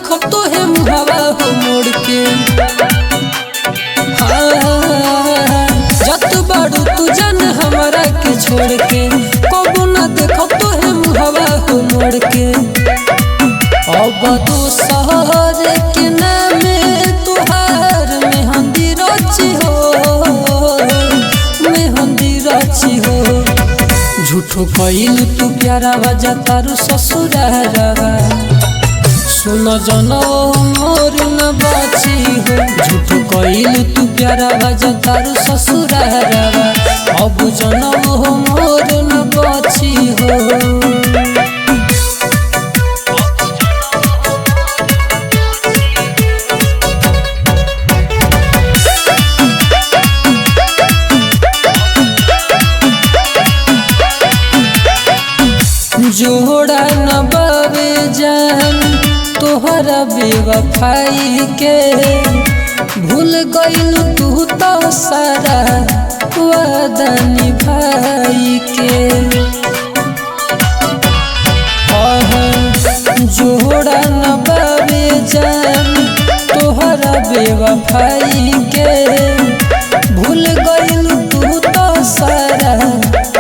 देखो तो है मुहावा हो मोड़ के। जत बाड़ू तू जान हमारा के छोड़ के, कबो ना देखो तो है मुहावा हो मोड़ के। अब दूसर के नाम तुहार मेहंदी रची हो, मेहंदी रची हो। झूठो कइल तू प्यारा वजह तारू ससुरारवा, सुन जनो मोर न बाची हो। झूठो कइल तू प्यारा वजह तारू ससुरारवा, अब जनो मोर न बाची हो। जोड़ा न बाबे जान तोहरा बेवफाई के, भूल गइल तू तो सारा वादा निभाई के। जोड़ा न बाबे जान तोहरा बेवफाई के, भूल गइल तू तो सारा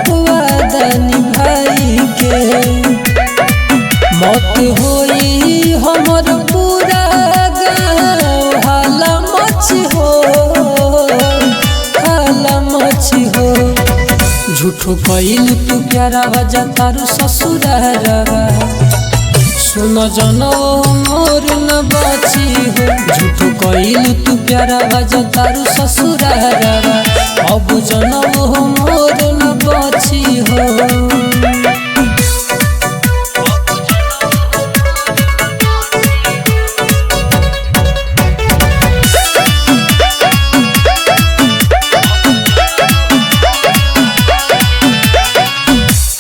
वादा निभाई के। मौत होई हमर पूरा गाँव हाला मच हो, हाला मच हो। झूठो कइल तू प्यारा वजह तारू ससुरारवा, सुन जनो मोर न बाची हो। झूठो कइल तू प्यारा वजह तारू ससुरारवा, अब जनो मोर न बाची हो।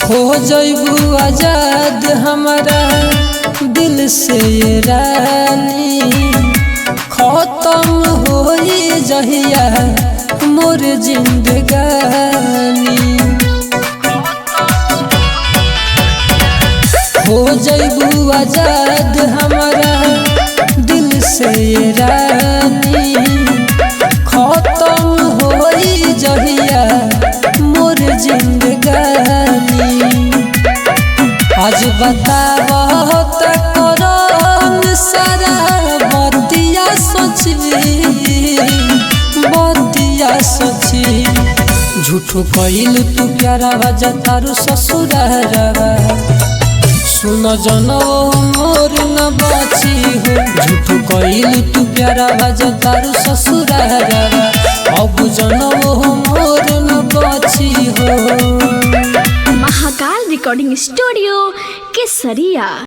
हो जइबू आजाद हमारा दिल से ये रानी, खत्म होई जहिया मोर जिंदगानी। हो जइबू आजाद हमारा दिल से ये रानी, खत्म होई जहिया मोर जिंदगानी। आज बताव करन सारा बतिया सोची, बतिया सोची। झूठो कइल तू प्यारा वजह तारू ससुरारवा, सुन जनो मोर न बाची हो। झूठो कइल तू प्यारा वजह तारू ससुरारवा, अब जनो मोर न बाची हो। महाकाल रिकॉर्डिंग स्टूडियो केसरिया।